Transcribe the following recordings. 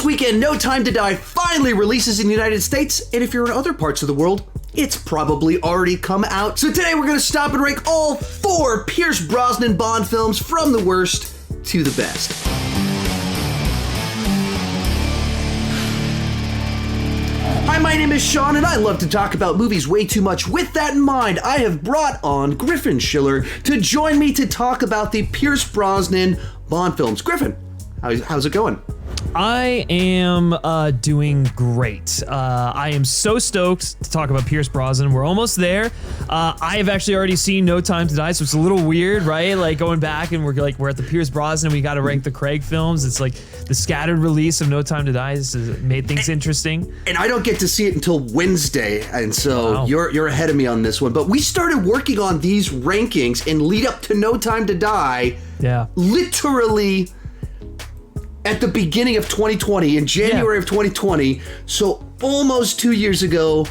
weekend, No Time to Die finally releases in the United States, and if you're in other parts of the world, it's probably already come out. So today we're going to stop and rank all 4 Pierce Brosnan Bond films from the worst to the best. Hi, my name is Sean, and I love to talk about movies way too much. With that in mind, I have brought on Griffin Schiller to join me to talk about the Pierce Brosnan Bond films. Griffin, how's it going? I am doing great. I am so stoked to talk about Pierce Brosnan. We're almost there. I have actually already seen No Time to Die, so it's a little weird, right? Like going back and we're at the Pierce Brosnan. We got to rank the Craig films. It's like the scattered release of No Time to Die has made things interesting. And I don't get to see it until Wednesday, and so Wow. you're ahead of me on this one. But we started working on these rankings and lead up to No Time to Die. Yeah. Literally at the beginning of 2020, in January of 2020, so almost 2 years ago,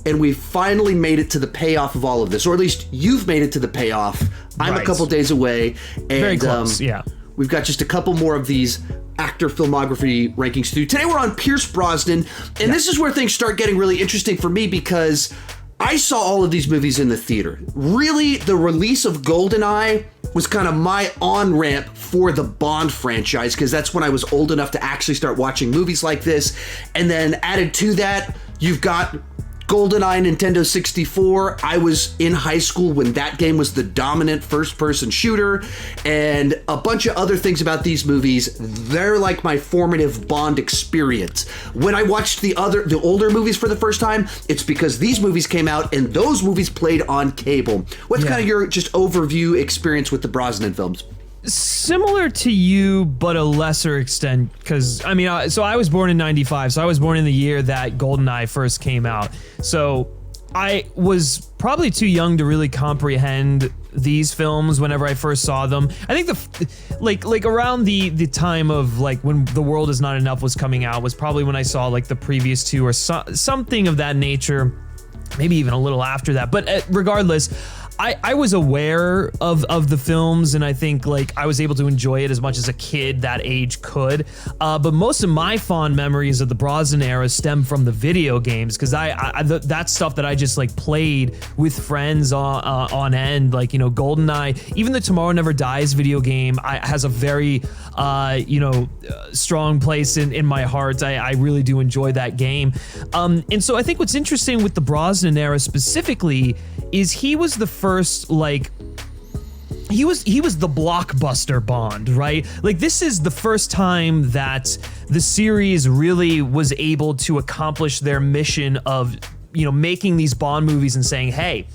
and we finally made it to the payoff of all of this, or at least you've made it to the payoff. I'm a couple days away, and Very close, yeah. We've got just a couple more of these actor filmography rankings to do. Today we're on Pierce Brosnan, and this is where things start getting really interesting for me because I saw all of these movies in the theater. Really, the release of Goldeneye was kind of my on-ramp for the Bond franchise, because that's when I was old enough to actually start watching movies like this. And then added to that, you've got Goldeneye Nintendo 64. I was in high school when that game was the dominant first-person shooter, and a bunch of other things about these movies. They're like my formative Bond experience. When I watched the older movies for the first time, it's because these movies came out and those movies played on cable. What's kind of your just overview experience with the Brosnan films? Similar to you, but a lesser extent, because, I mean, so I was born in 95, so I was born in the year that Goldeneye first came out. So I was probably too young to really comprehend these films whenever I first saw them. I think like around the time of like when The World Is Not Enough was coming out was probably when I saw like the previous two or something of that nature, maybe even a little after that. But regardless, I was aware of the films, and I think like I was able to enjoy it as much as a kid that age could. But most of my fond memories of the Brosnan era stem from the video games, because that's stuff that I just like played with friends on end. Like, you know, Goldeneye, even the Tomorrow Never Dies video game has a very strong place in my heart. I really do enjoy that game. And so I think what's interesting with the Brosnan era specifically is he was the first, like, he was the blockbuster Bond, right? Like, this is the first time that the series really was able to accomplish their mission of, you know, making these Bond movies and saying, hey,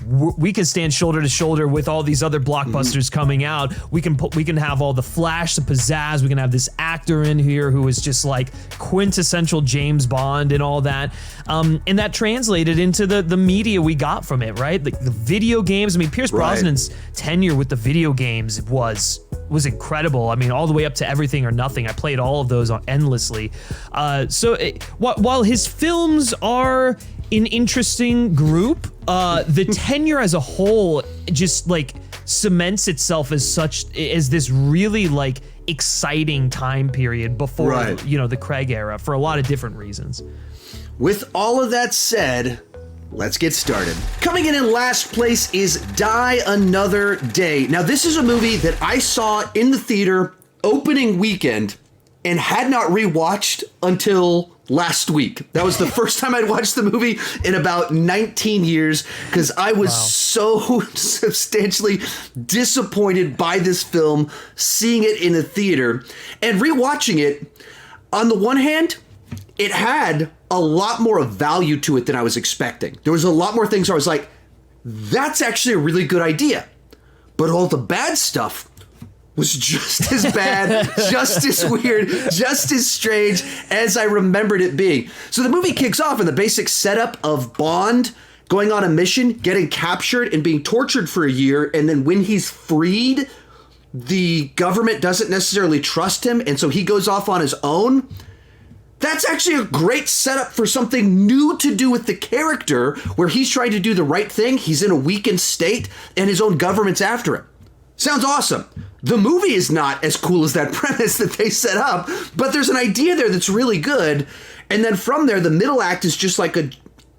we can stand shoulder to shoulder with all these other blockbusters coming out. We can have all the flash, the pizzazz. We can have this actor in here who is just like quintessential James Bond and all that. And that translated into the media we got from it, right? Like the video games. I mean, Pierce Brosnan's tenure with the video games was incredible. I mean, all the way up to Everything or Nothing. I played all of those endlessly. While his films are an interesting group, the tenure as a whole just like cements itself as this really like exciting time period before the Craig era for a lot of different reasons. With all of that said, let's get started. Coming in last place is Die Another Day. Now, this is a movie that I saw in the theater opening weekend and had not rewatched until last week. That was the first time I'd watched the movie in about 19 years, because I was so substantially disappointed by this film, seeing it in a theater and rewatching it. On the one hand, it had a lot more value to it than I was expecting. There was a lot more things where I was like, that's actually a really good idea. But all the bad stuff was just as bad, just as weird, just as strange as I remembered it being. So the movie kicks off in the basic setup of Bond going on a mission, getting captured and being tortured for a year, and then when he's freed, the government doesn't necessarily trust him, and so he goes off on his own. That's actually a great setup for something new to do with the character, where he's trying to do the right thing, he's in a weakened state, and his own government's after him. Sounds awesome. The movie is not as cool as that premise that they set up, but there's an idea there that's really good. And then from there, the middle act is just like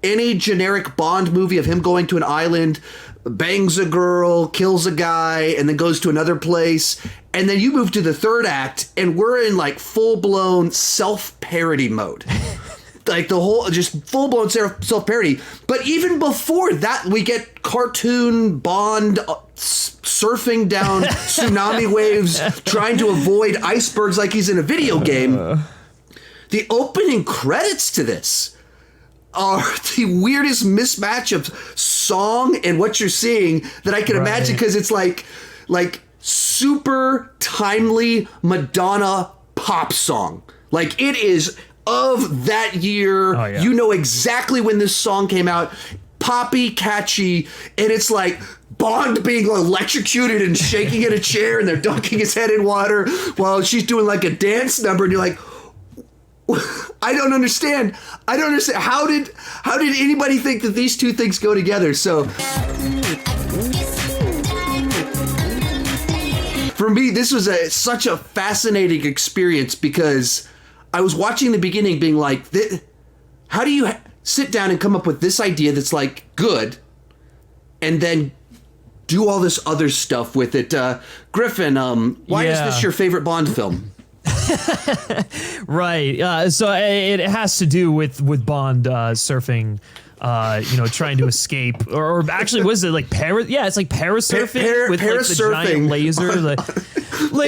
any generic Bond movie of him going to an island, bangs a girl, kills a guy, and then goes to another place. And then you move to the third act, and we're in like full-blown self-parody mode. Like the whole, just full-blown self-parody. But even before that, we get cartoon Bond surfing down tsunami waves, trying to avoid icebergs like he's in a video game. The opening credits to this are the weirdest mismatch of song and what you're seeing that I can imagine, because it's like super timely Madonna pop song. Like, it is of that year. Oh, yeah. You know exactly when this song came out. Poppy, catchy, and it's like Bond being electrocuted and shaking in a chair, and they're dunking his head in water while she's doing like a dance number, and you're like, I don't understand. How did anybody think that these two things go together? So for me, this was such a fascinating experience, because I was watching the beginning being like, how do you sit down and come up with this idea that's like good and then do all this other stuff with it? Griffin, why is this your favorite Bond film? Right. So it has to do with Bond surfing, trying to escape, or actually, was it like it's like parasurfing with like the giant laser. Look,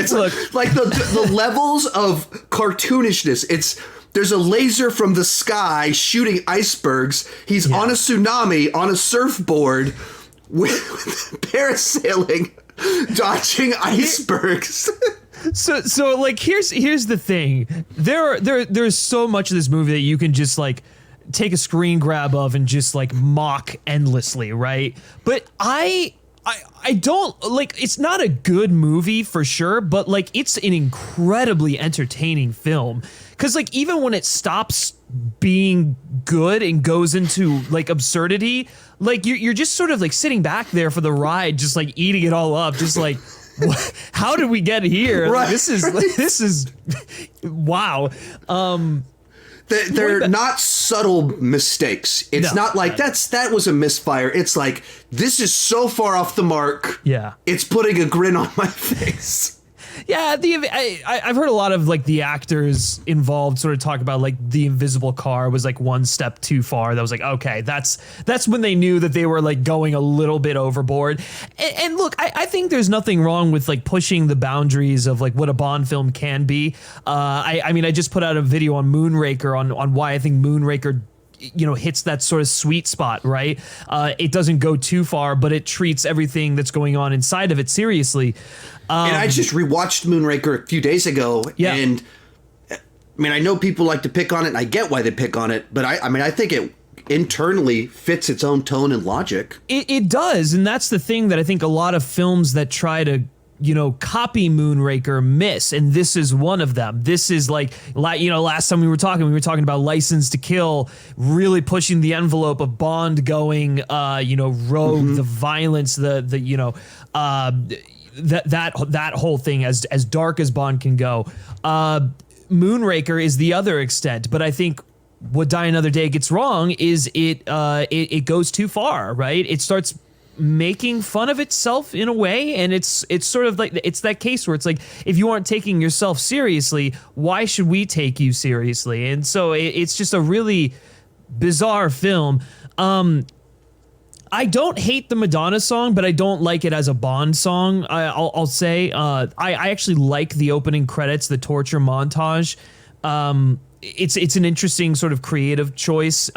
the levels of cartoonishness. There's a laser from the sky shooting icebergs. He's on a tsunami on a surfboard with parasailing, dodging icebergs. So like here's the thing. There's so much of this movie that you can just like take a screen grab of and just like mock endlessly, right? But I don't like, it's not a good movie for sure, but like it's an incredibly entertaining film. Cause like even when it stops being good and goes into like absurdity, like you're just sort of like sitting back there for the ride, just like eating it all up, just like how did we get here? Right. Like, this is wow. They're not subtle mistakes. It's not like that was a misfire. It's like, this is so far off the mark. Yeah. It's putting a grin on my face. Yeah, I've heard a lot of like the actors involved sort of talk about like the invisible car was like one step too far. That was like, okay, that's when they knew that they were like going a little bit overboard. And look, I think there's nothing wrong with like pushing the boundaries of like what a Bond film can be. I mean, I just put out a video on Moonraker on why I think Moonraker hits that sort of sweet spot, right? It doesn't go too far, but it treats everything that's going on inside of it seriously. And I just rewatched Moonraker a few days ago, and I mean, I know people like to pick on it, and I get why they pick on it, but I think it internally fits its own tone and logic. It does, and that's the thing that I think a lot of films that try to copy Moonraker miss, and this is one of them. This is like, last time we were talking about License to Kill, really pushing the envelope of Bond going, rogue, the violence, that whole thing, as dark as Bond can go. Moonraker is the other extent, but I think what Die Another Day gets wrong is it goes too far, right? It starts making fun of itself in a way, and it's sort of like, it's that case where it's like, if you aren't taking yourself seriously, why should we take you seriously? And so it's just a really bizarre film. I don't hate the Madonna song, but I don't like it as a Bond song. I'll say I actually like the opening credits, the torture montage. It's an interesting sort of creative choice.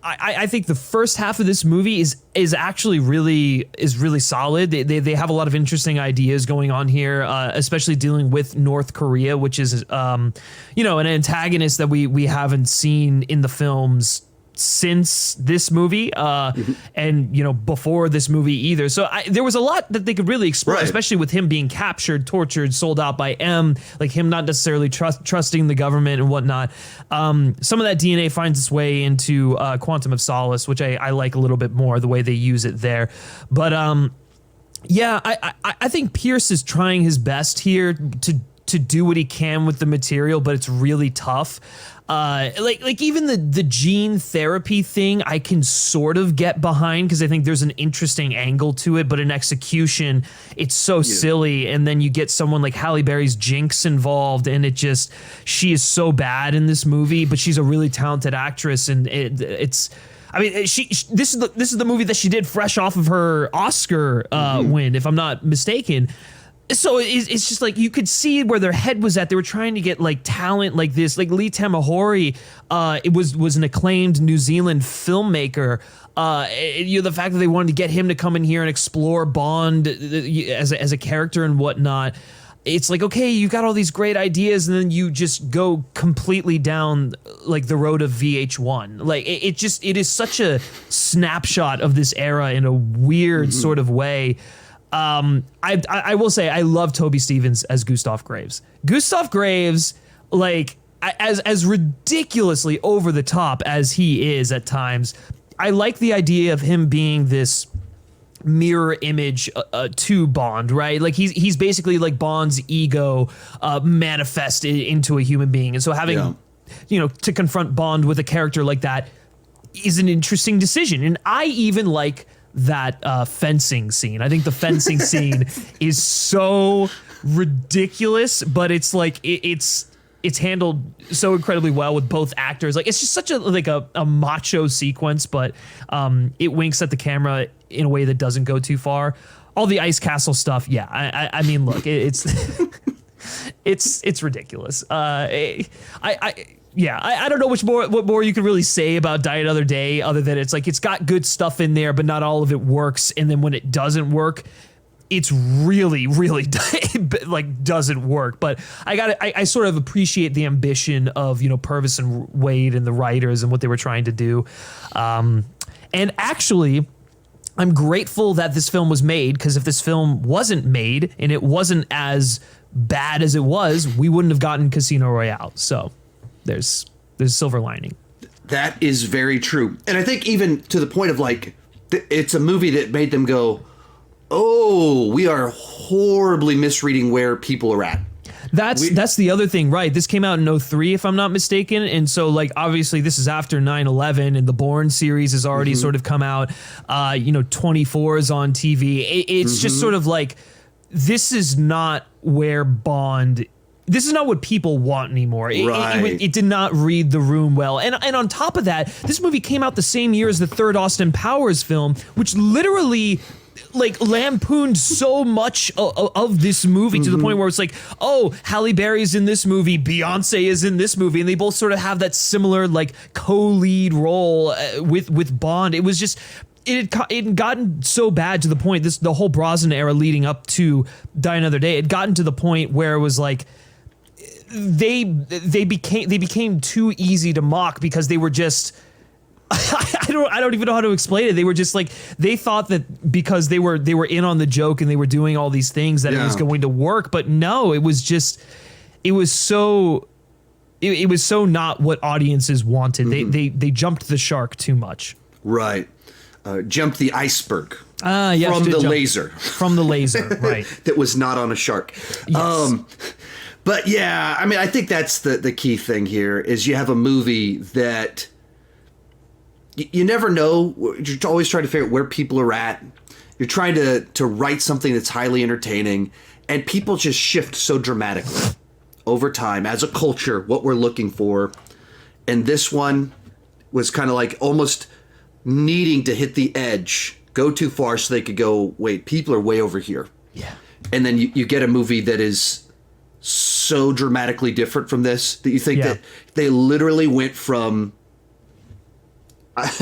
I think the first half of this movie is actually really solid. They have a lot of interesting ideas going on here, especially dealing with North Korea, which is an antagonist that we haven't seen in the films since this movie, and before this movie either. So there was a lot that they could really explore, right, especially with him being captured, tortured, sold out by M, like him not necessarily trusting the government and whatnot. Some of that DNA finds its way into Quantum of Solace, which I like a little bit more, the way they use it there. But Yeah, I think Pierce is trying his best here to do what he can with the material, but it's really tough. Like even the gene therapy thing, I can sort of get behind because I think there's an interesting angle to it, but in execution, it's so silly. And then you get someone like Halle Berry's Jinx involved, and she is so bad in this movie, but she's a really talented actress, and it's. I mean, this is the movie that she did fresh off of her Oscar win, if I'm not mistaken. So it's just like you could see where their head was at. They were trying to get like talent like this, like Lee Tamahori. It was an acclaimed New Zealand filmmaker. The fact that they wanted to get him to come in here and explore Bond as a character and whatnot. It's like, okay, you got all these great ideas, and then you just go completely down like the road of VH1. Like it is such a snapshot of this era in a weird sort of way. I will say I love Toby Stephens as Gustav Graves. Gustav Graves, like as ridiculously over the top as he is at times, I like the idea of him being this mirror image to Bond, right? Like he's basically like Bond's ego manifested into a human being, and so having to confront Bond with a character like that is an interesting decision. And I even like that fencing scene. I think the fencing scene is so ridiculous, but it's like it's handled so incredibly well with both actors. Like it's just such a macho sequence, but it winks at the camera in a way that doesn't go too far. All the ice castle stuff, yeah. I mean, look, it's it's ridiculous. I don't know what more you could really say about Die Another Day other than it's like it's got good stuff in there, but not all of it works. And then when it doesn't work, it's really, really like doesn't work. But I sort of appreciate the ambition of Purvis and Wade and the writers and what they were trying to do. And actually, I'm grateful that this film was made, because if this film wasn't made and it wasn't as bad as it was, we wouldn't have gotten Casino Royale. So there's silver lining. That is very true. And I think even to the point of like, it's a movie that made them go, oh, we are horribly misreading where people are at. That's the other thing, right? This came out in 2003, if I'm not mistaken. And so, like, obviously this is after 9/11, and the Bourne series has already sort of come out. 24 is on TV. It's just sort of like, this is not where Bond... This is not what people want anymore. It did not read the room well. And on top of that, this movie came out the same year as the third Austin Powers film, which literally like lampooned so much of this movie to the point where it's like, oh, Halle Berry's in this movie, Beyonce is in this movie, and they both sort of have that similar like co-lead role with Bond. It was just... It had gotten so bad to the point, the whole Brosnan era leading up to Die Another Day, it had gotten to the point where it was like, they became too easy to mock because they were just... I don't even know how to explain it. They were just like, they thought that because they were in on the joke and they were doing all these things that it was going to work, but no, it was so not what audiences wanted. They jumped the shark too much. Right. Jumped the iceberg yes, from the laser. From the laser, right. That was not on a shark. Yes. But yeah, I mean, I think that's the key thing here is you have a movie that you never know. You're always trying to figure out where people are at. You're trying to write something that's highly entertaining, and people just shift so dramatically over time as a culture, what we're looking for. And this one was kind of like almost needing to hit the edge, go too far so they could go, wait, people are way over here. Yeah. And then you get a movie that is so dramatically different from this that you think that they literally went from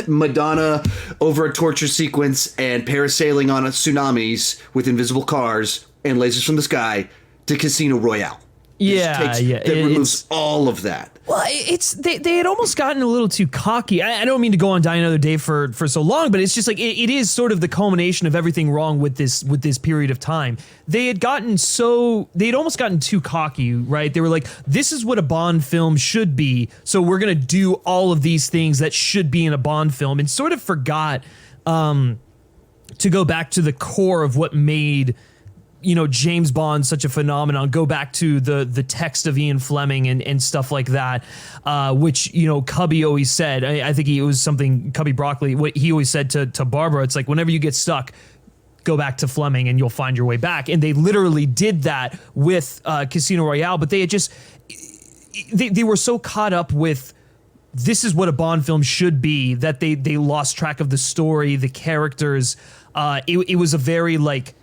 Madonna over a torture sequence and parasailing on tsunamis with invisible cars and lasers from the sky to Casino Royale. That removes all of that. Well, they had almost gotten a little too cocky. I don't mean to go on Die Another Day for so long, but it's just like it is sort of the culmination of everything wrong with this period of time. They had almost gotten too cocky, right? They were like, this is what a Bond film should be, so we're gonna do all of these things that should be in a Bond film, and sort of forgot to go back to the core of what made, you know, James Bond such a phenomenon, go back to the text of Ian Fleming and stuff like that, which, you know, Cubby always said, I think it was something, Cubby Broccoli, what he always said to Barbara, it's like, whenever you get stuck, go back to Fleming and you'll find your way back. And they literally did that with Casino Royale, but they had just, they were so caught up with, this is what a Bond film should be, that they lost track of the story, the characters. It was a very, like,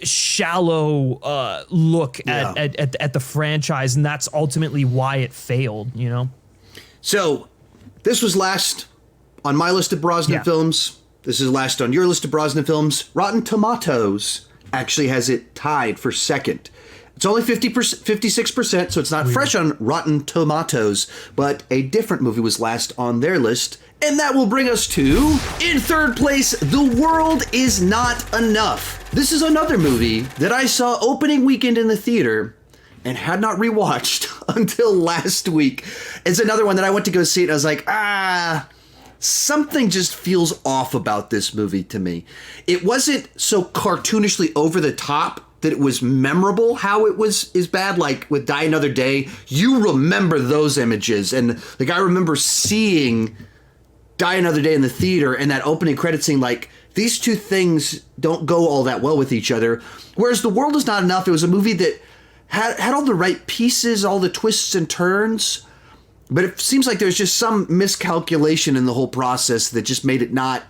shallow look at the franchise, and that's ultimately why it failed, you know? So, this was last on my list of Brosnan films. This is last on your list of Brosnan films. Rotten Tomatoes actually has it tied for second. It's only 56%, so it's not fresh on Rotten Tomatoes, but a different movie was last on their list, and that will bring us to, in third place, The World Is Not Enough. This is another movie that I saw opening weekend in the theater and had not rewatched until last week. It's another one that I went to go see it, and I was like, something just feels off about this movie to me. It wasn't so cartoonishly over the top that it was memorable how it is bad. Like with Die Another Day, you remember those images. And like I remember seeing Die Another Day in the theater and that opening credit scene, like these two things don't go all that well with each other. Whereas The World Is Not Enough, it was a movie that had all the right pieces, all the twists and turns, but it seems like there's just some miscalculation in the whole process that just made it not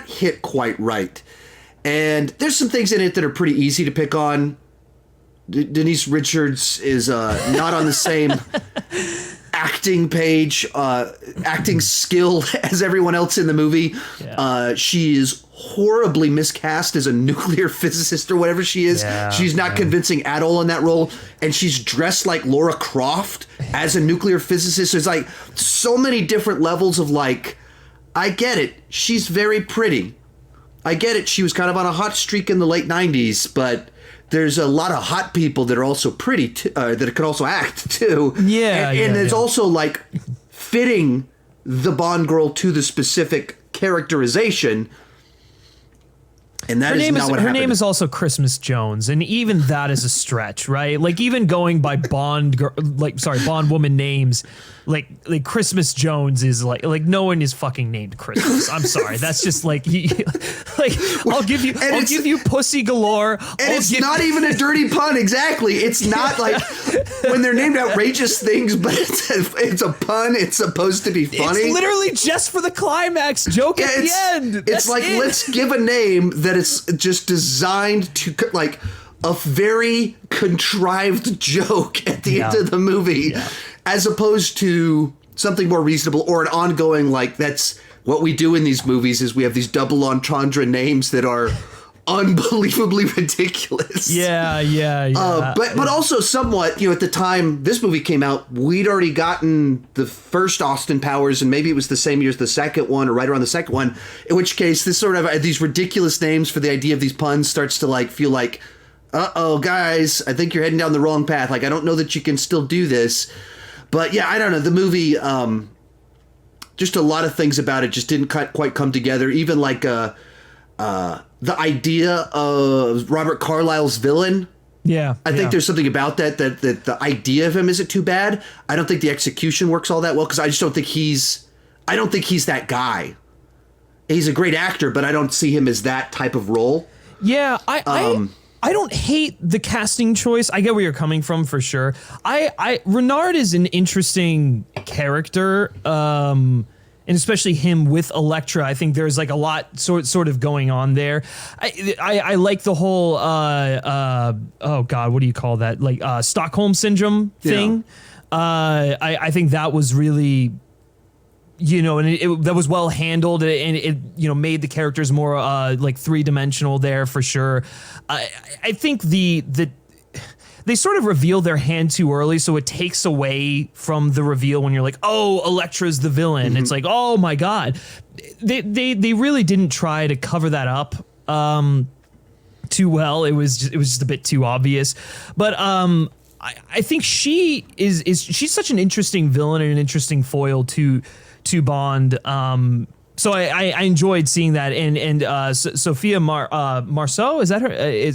hit quite right. And there's some things in it that are pretty easy to pick on. Denise Richards is not on the same acting page, acting skill as everyone else in the movie. Yeah. She is horribly miscast as a nuclear physicist or whatever she is. Yeah, she's not convincing at all in that role. And she's dressed like Laura Croft as a nuclear physicist. There's like so many different levels of like, I get it. She's very pretty. I get it. She was kind of on a hot streak in the late 90s, but there's a lot of hot people that are also pretty, that can also act too. Yeah. And it's also like fitting the Bond girl to the specific characterization. And that is not what happened. Her name is also Christmas Jones, and even that is a stretch, right? Like even going by Bond woman names, like Christmas Jones is like no one is fucking named Christmas. I'm sorry, that's just like I'll give you Pussy Galore, and it's not even a dirty pun. Exactly, it's not like when they're named outrageous things, but it's a pun. It's supposed to be funny. It's literally just for the climax joke at the end. It's like let's give a name that it's just designed to like a very contrived joke at the end of the movie, as opposed to something more reasonable or an ongoing, like that's what we do in these movies is we have these double entendre names that are unbelievably ridiculous. But also somewhat, you know, at the time this movie came out, we'd already gotten the first Austin Powers, and maybe it was the same year as the second one or right around the second one, in which case this sort of these ridiculous names for the idea of these puns starts to like feel like, uh-oh, guys, I think you're heading down the wrong path. Like, I don't know that you can still do this. But yeah, I don't know. The movie, just a lot of things about it just didn't quite come together. Even like the idea of Robert Carlyle's villain. Yeah. I think there's something about that the idea of him isn't too bad. I don't think the execution works all that well because I just don't think he's that guy. He's a great actor, but I don't see him as that type of role. Yeah, I don't hate the casting choice. I get where you're coming from for sure. Renard is an interesting character, and especially him with Elektra. I think there's like a lot sort of going on there. I like the whole oh god, what do you call that? Like Stockholm syndrome thing. Yeah. I think that was really, you know, and that was well handled, and it you know made the characters more like three-dimensional there for sure. I think they sort of reveal their hand too early, so it takes away from the reveal when you're like, oh, Elektra's the villain. Mm-hmm. It's like, oh my god, they really didn't try to cover that up too well. It was just a bit too obvious, but I think she's such an interesting villain and an interesting foil to Bond. So I enjoyed seeing that, and Sophia Marceau, is that her? I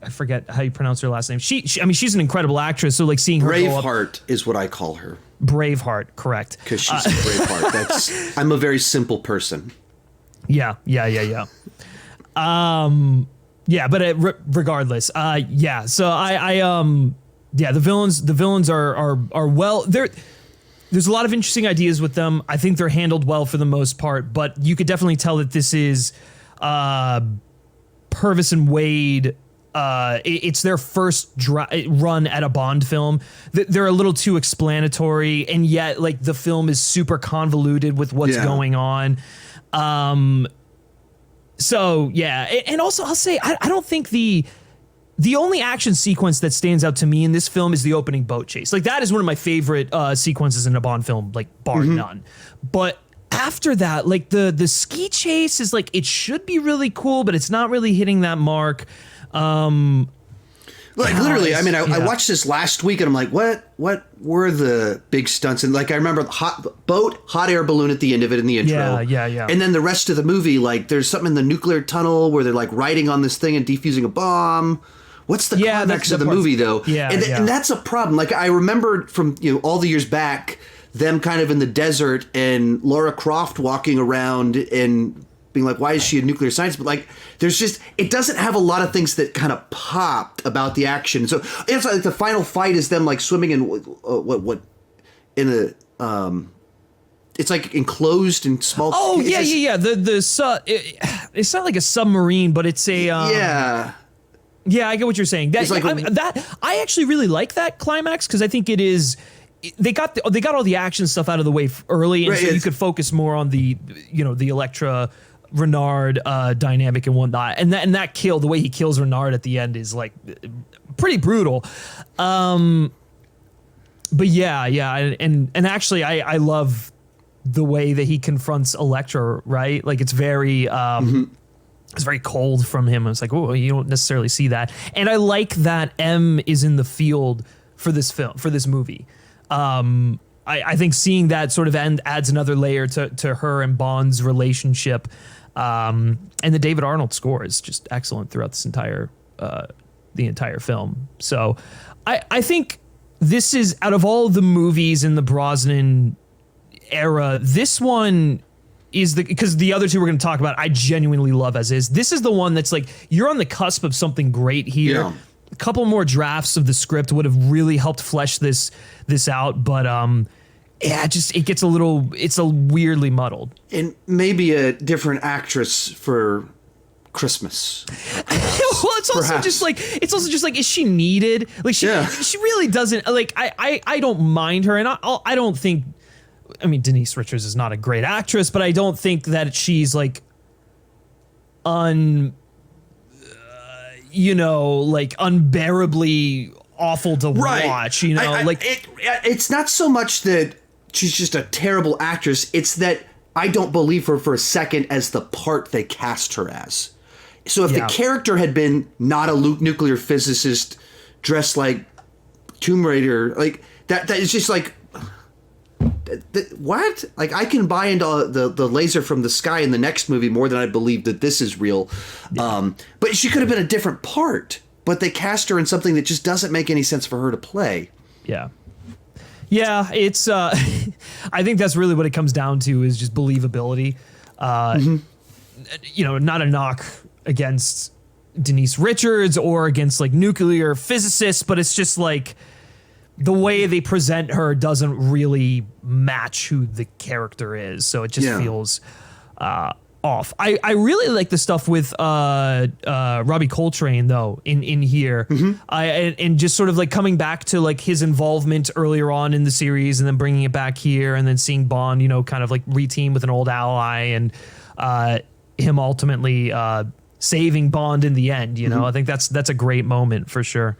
forget how you pronounce her last name. She I mean, she's an incredible actress. So like seeing her Braveheart is what I call her. Braveheart, correct? Because she's a Braveheart. I'm a very simple person. Yeah. Yeah, but regardless, yeah. So yeah, the villains are well. There's a lot of interesting ideas with them. I think they're handled well for the most part, but you could definitely tell that this is Purvis and Wade. It's their first run at a Bond film. They're a little too explanatory, and yet like the film is super convoluted with what's going on. So yeah, and also I'll say I don't think the only action sequence that stands out to me in this film is the opening boat chase. Like that is one of my favorite sequences in a Bond film, like bar none. But after that, like the ski chase is like, it should be really cool, but it's not really hitting that mark. Like literally, I mean, I watched this last week and I'm like, what were the big stunts? And like, I remember hot air balloon at the end of it in the intro. Yeah. And then the rest of the movie, like there's something in the nuclear tunnel where they're like riding on this thing and defusing a bomb. What's the climax of the movie though? And that's a problem. Like I remember from, all the years back, them kind of in the desert and Lara Croft walking around and being like, why is she a nuclear scientist? But like, there's just, it doesn't have a lot of things that kind of popped about the action. So it's like the final fight is them like swimming in it's like enclosed in small. Oh yeah. It's not like a submarine, but it's a Yeah, I get what you're saying. I actually really like that climax because I think it is. They got all the action stuff out of the way early, and so you could focus more on the the Electra Renard dynamic and whatnot. And that kill, the way he kills Renard at the end, is like pretty brutal. But yeah, and actually, I love the way that he confronts Electra. Right, like it's very. It's very cold from him. It's like, oh, you don't necessarily see that. And I like that M is in the field for this film, for this movie. I think seeing that sort of end adds another layer to her and Bond's relationship. And the David Arnold score is just excellent throughout this entire film. So I think this is, out of all the movies in the Brosnan era, this one is because the other two we're going to talk about, I genuinely love as is. This is the one that's like, you're on the cusp of something great here. Yeah. A couple more drafts of the script would have really helped flesh this out, but it gets it's a weirdly muddled. And maybe a different actress for Christmas. Well, it's also just like, is she needed? Like she really doesn't, like I don't mind her, and I don't think, I mean, Denise Richards is not a great actress, but I don't think that she's like unbearably awful to watch, it's not so much that she's just a terrible actress. It's that I don't believe her for a second as the part they cast her as. So if the character had been not a nuclear physicist dressed like Tomb Raider, like that is just like, what? Like, I can buy into the laser from the sky in the next movie more than I believe that this is real. Yeah. But she could have been a different part, but they cast her in something that just doesn't make any sense for her to play. Yeah. Yeah, it's I think that's really what it comes down to, is just believability. Not a knock against Denise Richards or against like nuclear physicists, but it's just like the way they present her doesn't really match who the character is, so it just feels off. I really like the stuff with Robbie Coltrane though in here, and just sort of like coming back to like his involvement earlier on in the series, and then bringing it back here, and then seeing Bond, kind of like reteam with an old ally, and him ultimately saving Bond in the end. I think that's a great moment for sure.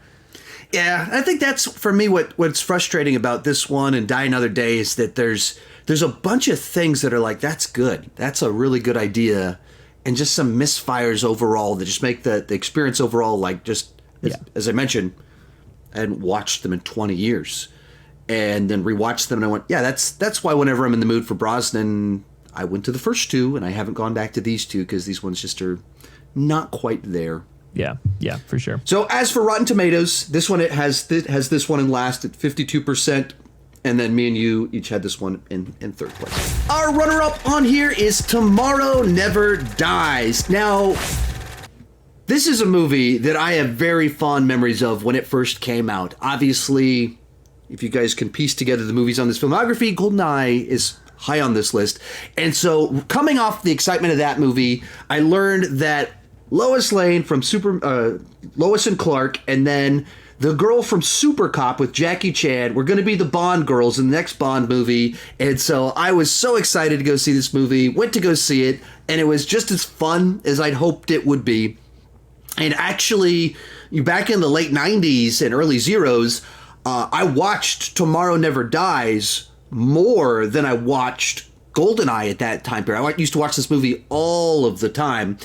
Yeah, I think that's, for me, what's frustrating about this one and Die Another Day is that there's a bunch of things that are like, that's good. That's a really good idea. And just some misfires overall that just make the experience overall, like, just, as I mentioned, I hadn't watched them in 20 years. And then rewatched them and I went, yeah, that's why whenever I'm in the mood for Brosnan, I went to the first two, and I haven't gone back to these two because these ones just are not quite there. Yeah, for sure. So as for Rotten Tomatoes, this one has this one in last at 52%, and then me and you each had this one in third place. Our runner-up on here is Tomorrow Never Dies. Now, this is a movie that I have very fond memories of when it first came out. Obviously, if you guys can piece together the movies on this filmography, Goldeneye is high on this list. And so coming off the excitement of that movie, I learned that Lois Lane from Lois and Clark, and then the girl from Super Cop with Jackie Chan were going to be the Bond girls in the next Bond movie. And so I was so excited to go see this movie, went to go see it, and it was just as fun as I'd hoped it would be. And actually, back in the late 90s and early zeros, I watched Tomorrow Never Dies more than I watched Goldeneye at that time period. I used to watch this movie all of the time.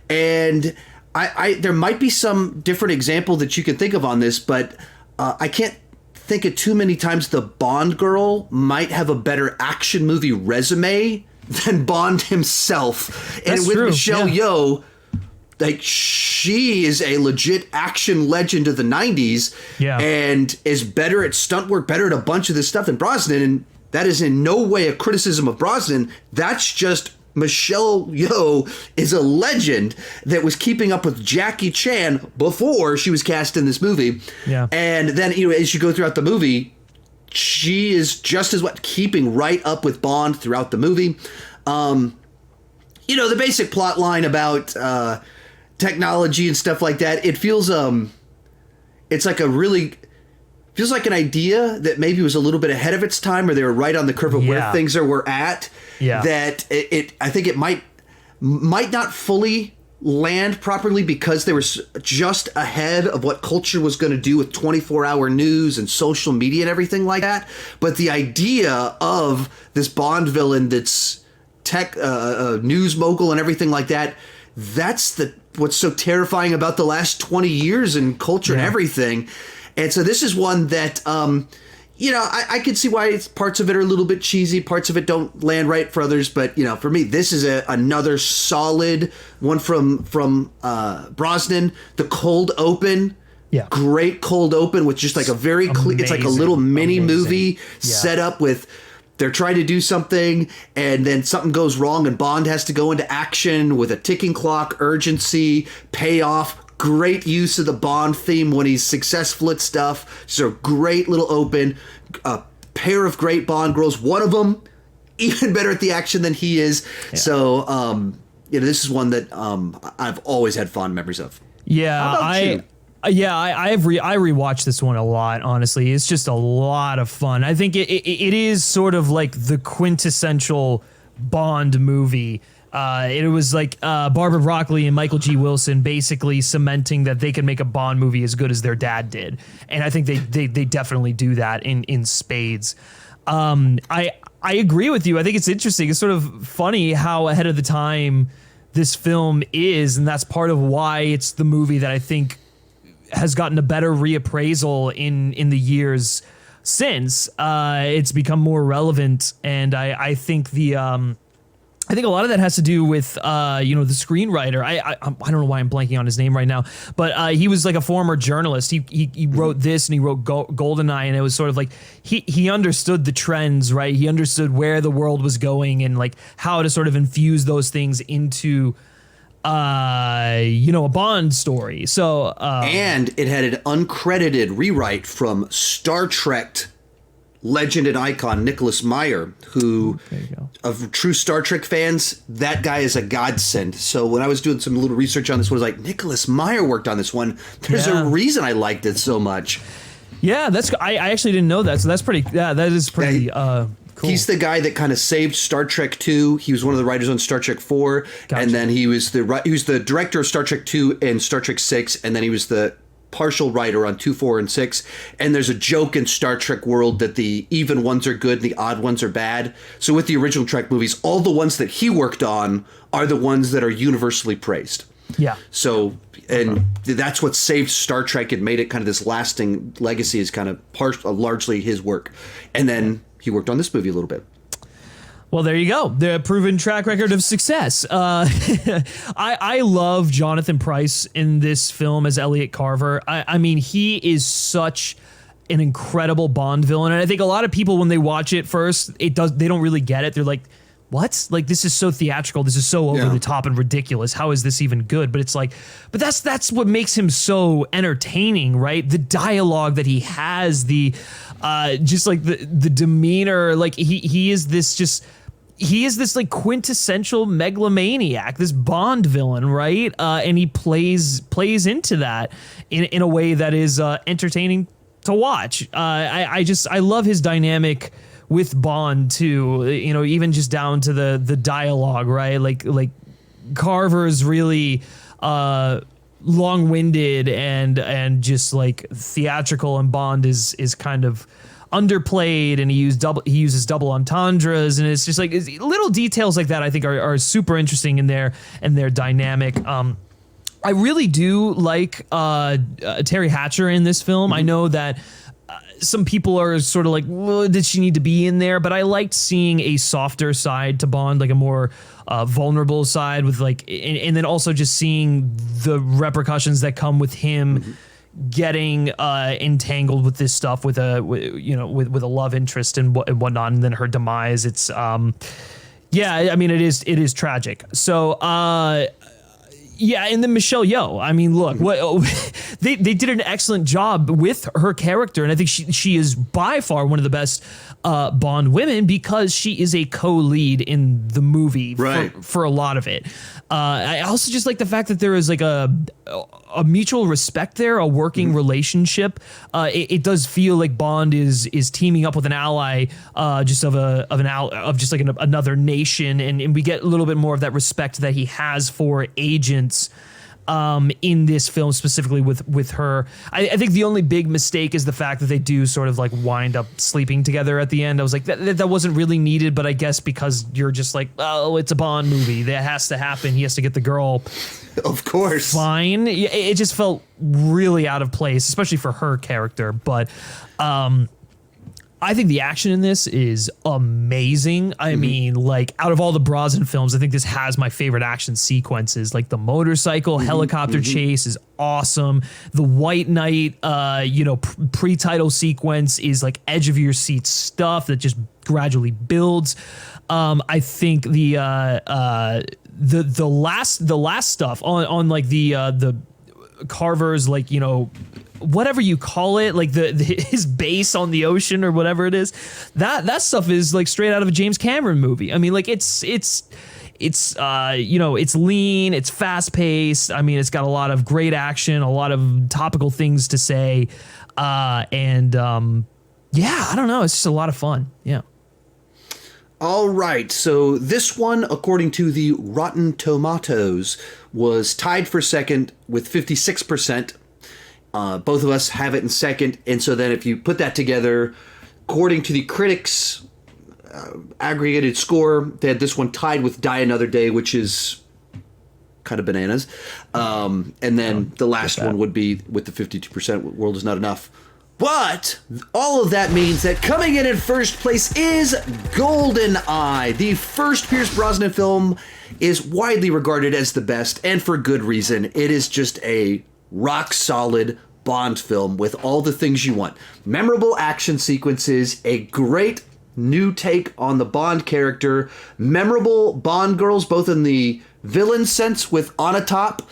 And there might be some different example that you can think of on this, but I can't think of too many times the Bond girl might have a better action movie resume than Bond himself. That's and with true. Michelle Yeoh, like, she is a legit action legend of the 90s, and is better at stunt work, better at a bunch of this stuff than Brosnan. And that is in no way a criticism of Brosnan. That's just Michelle Yeoh is a legend that was keeping up with Jackie Chan before she was cast in this movie. Yeah. And then, as you go throughout the movie, she is just as keeping right up with Bond throughout the movie. The basic plot line about technology and stuff like that, it feels it's like feels like an idea that maybe was a little bit ahead of its time, or they were right on the curve of where things were at. Yeah. That I think it might not fully land properly because they were just ahead of what culture was going to do with 24-hour news and social media and everything like that. But the idea of this Bond villain that's tech news mogul and everything like that, that's what's so terrifying about the last 20 years in culture and everything. And so this is one that I could see why parts of it are a little bit cheesy, parts of it don't land right for others, but for me, this is another solid one from Brosnan. The cold open, great cold open with just like a very clear, it's like a little mini movie set up with. They're trying to do something, and then something goes wrong, and Bond has to go into action with a ticking clock, urgency, payoff. Great use of the Bond theme when he's successful at stuff. So great little open. A pair of great Bond girls. One of them even better at the action than he is. Yeah. So, this is one that I've always had fond memories of. Yeah, I rewatched this one a lot, honestly. It's just a lot of fun. I think it is sort of like the quintessential Bond movie. It was like Barbara Broccoli and Michael G. Wilson basically cementing that they could make a Bond movie as good as their dad did. And I think they definitely do that in spades. I agree with you. I think it's interesting. It's sort of funny how ahead of the time this film is, and that's part of why it's the movie that I think has gotten a better reappraisal in the years since. It's become more relevant, and I think I think a lot of that has to do with, the screenwriter. I don't know why I'm blanking on his name right now, but he was like a former journalist. He wrote this and he wrote Goldeneye, and it was sort of like he understood the trends, right? He understood where the world was going and like how to sort of infuse those things into, a Bond story. So and it had an uncredited rewrite from Star Trek legend and icon Nicholas Meyer, who, of true Star Trek fans, that guy is a godsend. So when I was doing some little research on this one, I was like, Nicholas Meyer worked on this one. There's a reason I liked it so much. Yeah, I actually didn't know that. So that's pretty. Yeah, that is pretty. Cool. He's the guy that kind of saved Star Trek 2. He was one of the writers on Star Trek 4, and then he was the director of Star Trek 2 and Star Trek 6, and then he was the partial writer on 2, 4, and 6. And there's a joke in Star Trek world that the even ones are good and the odd ones are bad. So with the original Trek movies, all the ones that he worked on are the ones that are universally praised. Yeah. So, and that's what saved Star Trek and made it kind of this lasting legacy, is kind of largely his work. And then he worked on this movie a little bit. Well, there you go. The proven track record of success. I love Jonathan Pryce in this film as Elliot Carver. I mean, he is such an incredible Bond villain. And I think a lot of people, when they watch it first, they don't really get it. They're like, what? Like, this is so theatrical. This is so over the top and ridiculous. How is this even good? But it's like, but that's what makes him so entertaining, right? The dialogue that he has, just like the demeanor, like he is this like quintessential megalomaniac, this Bond villain, right? And he plays into that in a way that is entertaining to watch. I love his dynamic with Bond too, you know, even just down to the dialogue, right? Like Carver's really long-winded and just like theatrical, and Bond is kind of underplayed, and he uses double entendres, and it's just like little details like that I think are super interesting in their dynamic. I really do like Terry Hatcher in this film. I know that some people are sort of like, well, did she need to be in there? But I liked seeing a softer side to Bond, like a more vulnerable side with like, and then also just seeing the repercussions that come with him getting entangled with this stuff with a love interest and whatnot, and then her demise. It's yeah, I mean, it is tragic. So yeah, and then Michelle Yeoh. I mean, look, they did an excellent job with her character, and I think she is by far one of the best Bond women, because she is a co-lead in the movie for a lot of it. I also just like the fact that there is like a mutual respect there, a working relationship. It does feel like Bond is teaming up with an ally, just just like another nation, and we get a little bit more of that respect that he has for agents in this film, specifically with her. I think the only big mistake is the fact that they do sort of like wind up sleeping together at the end. I was like, that wasn't really needed, but I guess because you're just like, oh, it's a Bond movie, that has to happen. He has to get the girl. Of course. Fine. It just felt really out of place, especially for her character. But I think the action in this is amazing. I mean, like, out of all the Brosnan films, I think this has my favorite action sequences. Like the motorcycle helicopter chase is awesome. The White Knight, pre-title sequence is like edge of your seat stuff that just gradually builds. I think the last stuff on like the Carver's, like, you know, whatever you call it, like his base on the ocean or whatever it is, that stuff is like straight out of a James Cameron movie. I mean, like it's lean, it's fast paced. I mean, it's got a lot of great action, a lot of topical things to say, yeah, I don't know, it's just a lot of fun. Yeah. All right, so this one, according to the Rotten Tomatoes, was tied for second with 56%. Both of us have it in second, and so then if you put that together, according to the critics' aggregated score, they had this one tied with Die Another Day, which is kind of bananas. And then the last one would be with the 52%, World Is Not Enough. But all of that means that coming in first place is Goldeneye. The first Pierce Brosnan film is widely regarded as the best, and for good reason. It is just a rock-solid Bond film with all the things you want. Memorable action sequences, a great new take on the Bond character, memorable Bond girls, both in the villain sense with Onatopp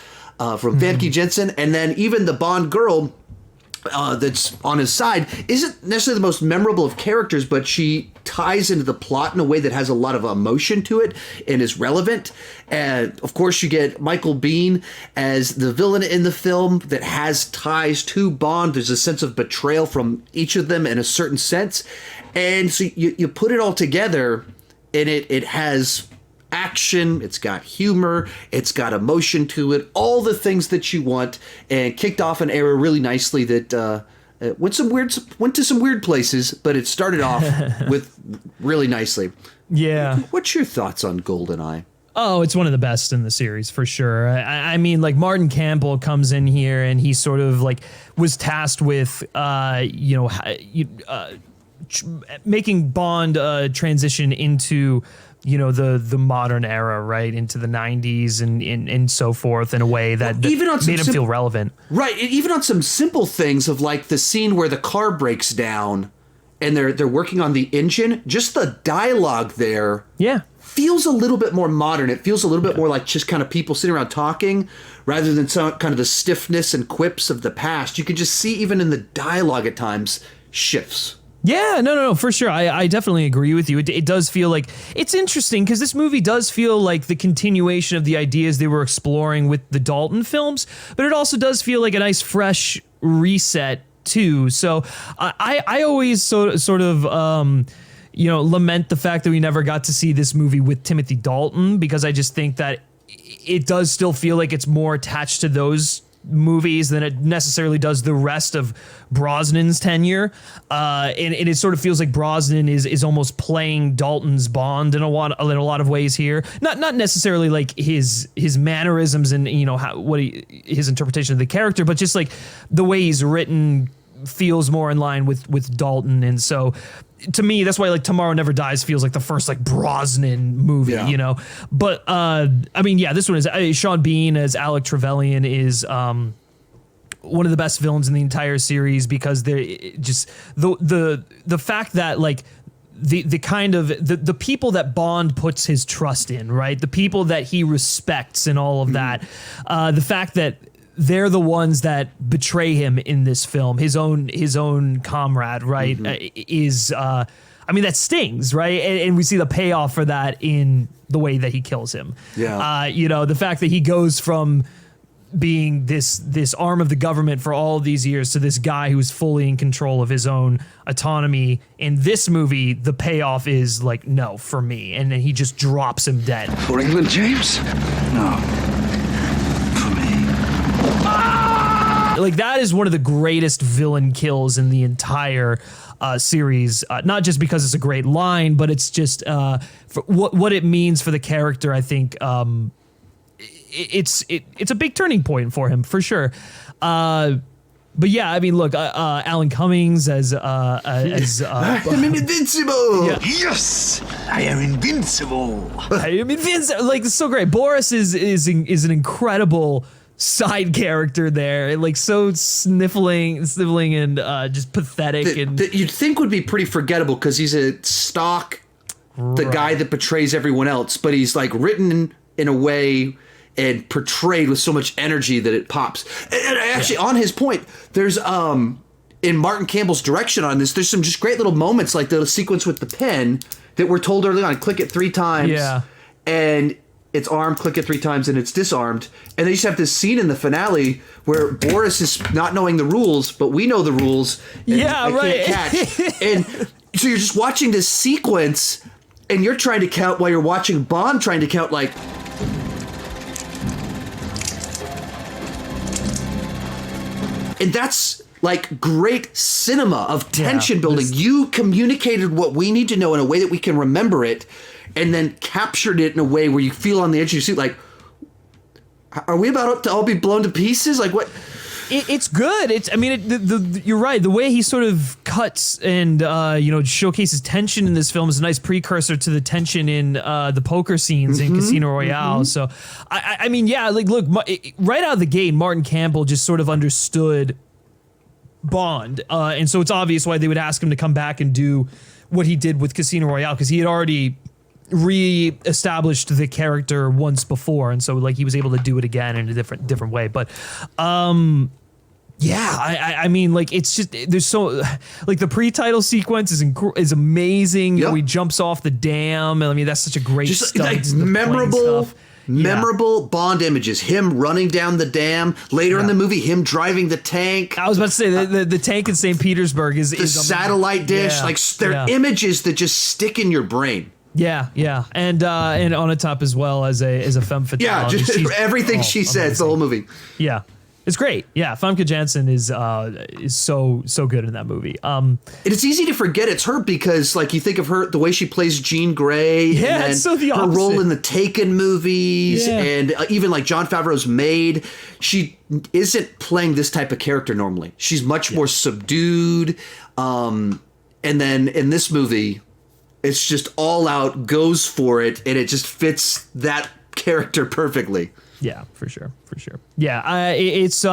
from Famke Janssen, and then even the Bond girl that's on his side isn't necessarily the most memorable of characters, but she ties into the plot in a way that has a lot of emotion to it and is relevant. And of course, you get Michael Biehn as the villain in the film that has ties to Bond. There's a sense of betrayal from each of them in a certain sense. And so you put it all together, and it has action, it's got humor, it's got emotion to it, all the things that you want, and kicked off an era really nicely that went to some weird places, but it started off with really nicely. Yeah. What's your thoughts on Goldeneye? Oh, it's one of the best in the series for sure. I mean, like, Martin Campbell comes in here and he sort of like was tasked with, making Bond transition into the modern era, right, into the 90s and so forth, in a way that even on made him feel relevant. Right, even on some simple things of like the scene where the car breaks down and they're working on the engine, just the dialogue there feels a little bit more modern. It feels a little bit more like just kind of people sitting around talking rather than some kind of the stiffness and quips of the past. You can just see even in the dialogue at times shifts. Yeah, no, for sure. I definitely agree with you. It does feel like, it's interesting because this movie does feel like the continuation of the ideas they were exploring with the Dalton films, but it also does feel like a nice fresh reset too. So I always sort of lament the fact that we never got to see this movie with Timothy Dalton, because I just think that it does still feel like it's more attached to those movies than it necessarily does the rest of Brosnan's tenure, and it sort of feels like Brosnan is almost playing Dalton's Bond in a lot of ways here. Not necessarily like his mannerisms and his interpretation of the character, but just like the way he's written feels more in line with Dalton. And so to me, that's why like Tomorrow Never Dies feels like the first like Brosnan movie, But this one is Sean Bean as Alec Trevelyan is one of the best villains in the entire series, because they're just the fact that like the kind of the people that Bond puts his trust in, right? The people that he respects and all of that, the fact that they're the ones that betray him in this film, his own comrade, right? That stings, right? And we see the payoff for that in the way that he kills him. Yeah. The fact that he goes from being this arm of the government for all of these years to this guy who's fully in control of his own autonomy. In this movie, the payoff is like, no, for me. And then he just drops him dead. For England, James? No. Like, that is one of the greatest villain kills in the entire series. Not just because it's a great line, but it's just for what it means for the character. I think it's a big turning point for him, for sure. But yeah, I mean, look, Alan Cummings as I'm invincible. Yeah. Yes, I am invincible. I am invincible. Like, it's so great. Boris is an incredible side character there, like so sniffling and just pathetic, that you'd think would be pretty forgettable because he's a stock, the guy that betrays everyone else, but he's like written in a way and portrayed with so much energy that it pops. And actually, on his point, there's in Martin Campbell's direction on this, there's some just great little moments, like the sequence with the pen that we're told early on, click it 3 times, and it's armed, click it 3 times, and it's disarmed. And they just have this scene in the finale where Boris is not knowing the rules, but we know the rules. And can't catch. And so you're just watching this sequence, and you're trying to count while you're watching Bond trying to count, like... And that's like great cinema of tension building. You communicated what we need to know in a way that we can remember it, and then captured it in a way where you feel on the edge of your seat, like, are we about to all be blown to pieces? Like, what? It's good. You're right. The way he sort of cuts and showcases tension in this film is a nice precursor to the tension in the poker scenes in Casino Royale. So, look, right out of the gate, Martin Campbell just sort of understood Bond, and so it's obvious why they would ask him to come back and do what he did with Casino Royale, because he had already re-established the character once before, and so like he was able to do it again in a different way. But I mean, like, it's just, there's so, like, the pre-title sequence is amazing. Yep. He jumps off the dam. I mean, that's such a great just stunt. like memorable Bond images. Him running down the dam. Later in the movie, him driving the tank. I was about to say the tank in St. Petersburg is the satellite dish. Yeah. Like, they're images that just stick in your brain. Yeah, and on top as well as a femme fatale. Yeah, just everything she says, the whole movie. Yeah, it's great. Yeah, Famke Janssen is so good in that movie. And it's easy to forget it's her because, like, you think of her, the way she plays Jean Grey, and then it's so the her opposite. role in the Taken movies, and even like Jon Favreau's Maid. She isn't playing this type of character normally. She's much more subdued. And then in this movie, It's just all out, goes for it, and it just fits that character perfectly. Yeah, for sure. Yeah, it's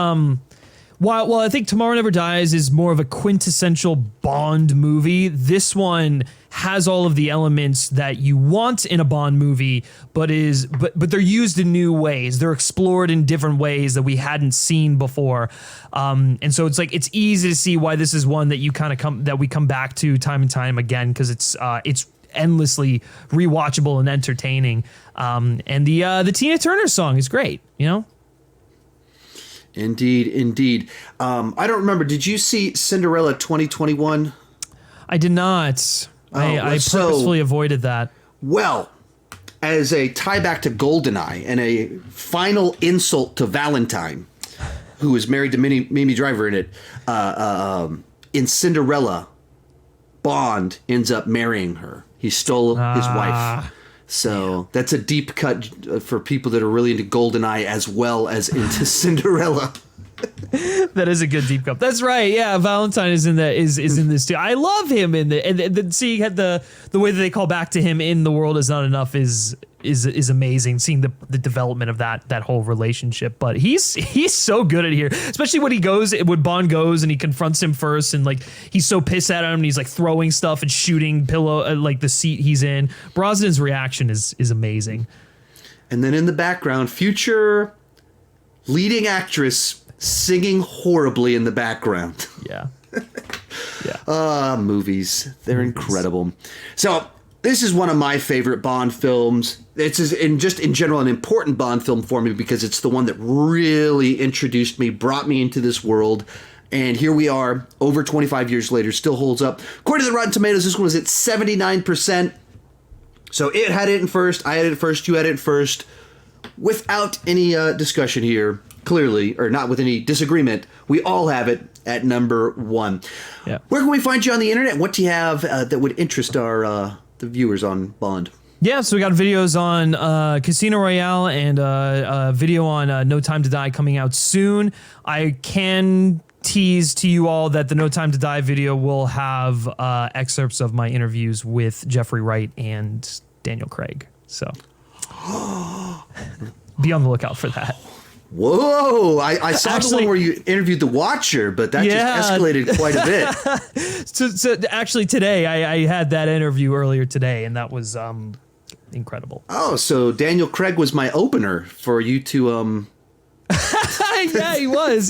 while I think Tomorrow Never Dies is more of a quintessential Bond movie, this one has all of the elements that you want in a Bond movie, but they're used in new ways. They're explored in different ways that we hadn't seen before. And so it's like it's easy to see why this is one that we come back to time and time again, because it's endlessly rewatchable and entertaining. And the Tina Turner song is great, you know? Indeed. I don't remember. Did you see Cinderella 2021? I did not. I purposefully avoided that. Well, as a tie back to Goldeneye and a final insult to Valentine, who is married to Mimi Driver in it, in Cinderella, Bond ends up marrying her. He stole his wife. So that's a deep cut for people that are really into Goldeneye as well as into Cinderella. That is a good deep cut. That's right. Yeah, Valentine is in this too. I love him in the and seeing the way that they call back to him in The World Is Not Enough is amazing. Seeing the development of that whole relationship. But he's so good at here, especially when Bond goes and he confronts him first, and like he's so pissed at him and he's like throwing stuff and shooting pillow like the seat he's in. Brosnan's reaction is amazing. And then in the background, future leading actress singing horribly in the background. Yeah. Movies. They're incredible. So this is one of my favorite Bond films. It's just in general an important Bond film for me because it's the one that really introduced me, brought me into this world. And here we are, over 25 years later, still holds up. According to the Rotten Tomatoes, this one was at 79%. So it had it in first, I had it first, you had it first. Without any discussion here, clearly, or not with any disagreement, we all have it at number one. Yeah. Where can we find you on the internet? What do you have that would interest the viewers on Bond? Yeah, so we got videos on Casino Royale and a video on No Time to Die coming out soon. I can tease to you all that the No Time to Die video will have excerpts of my interviews with Jeffrey Wright and Daniel Craig. So be on the lookout for that. Whoa, I saw the one where you interviewed the Watcher, but that just escalated quite a bit. So actually today, I had that interview earlier today, and that was incredible. Oh, so Daniel Craig was my opener for you to... Yeah, he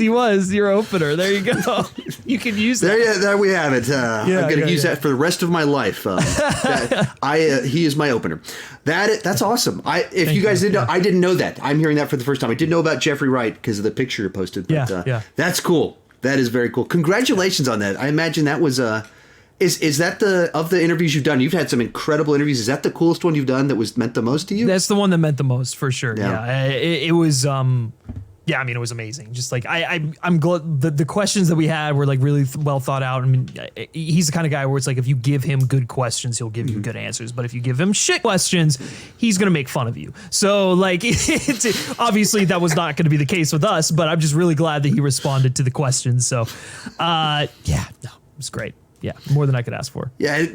was your opener. There you go. You can use that. There we have it. I'm going to use that for the rest of my life. He is my opener. That's awesome. If you guys didn't know, I didn't know that. I'm hearing that for the first time. I didn't know about Jeffrey Wright because of the picture you posted. But, that's cool. That is very cool. Congratulations on that. I imagine that was is that of the interviews you've done? You've had some incredible interviews. Is that the coolest one you've done that was meant the most to you? That's the one that meant the most for sure. Yeah, it was. Yeah, I mean, it was amazing. Just like I'm glad the questions that we had were like really well thought out. I mean, he's the kind of guy where it's like if you give him good questions, he'll give you good answers. But if you give him shit questions, he's gonna make fun of you. So like, obviously that was not gonna be the case with us. But I'm just really glad that he responded to the questions. So, it was great. Yeah, more than I could ask for. Yeah,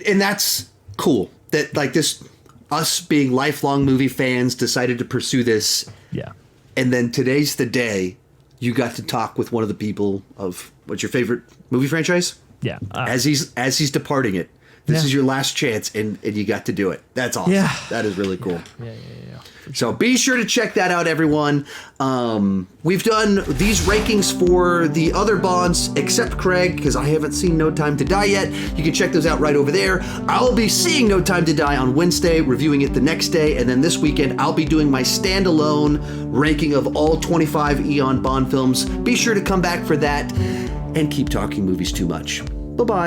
and that's cool. That like us being lifelong movie fans decided to pursue this. Yeah. And then today's the day you got to talk with one of the people of what's your favorite movie franchise? Yeah. As he's departing it. This is your last chance and you got to do it. That's awesome. Yeah. That is really cool. Yeah. So be sure to check that out, everyone. We've done these rankings for the other Bonds except Craig because I haven't seen No Time to Die yet. You can check those out right over there. I'll be seeing No Time to Die on Wednesday, reviewing it the next day, and then this weekend I'll be doing my standalone ranking of all 25 Eon Bond films. Be sure to come back for that and keep talking movies too much. Bye-bye.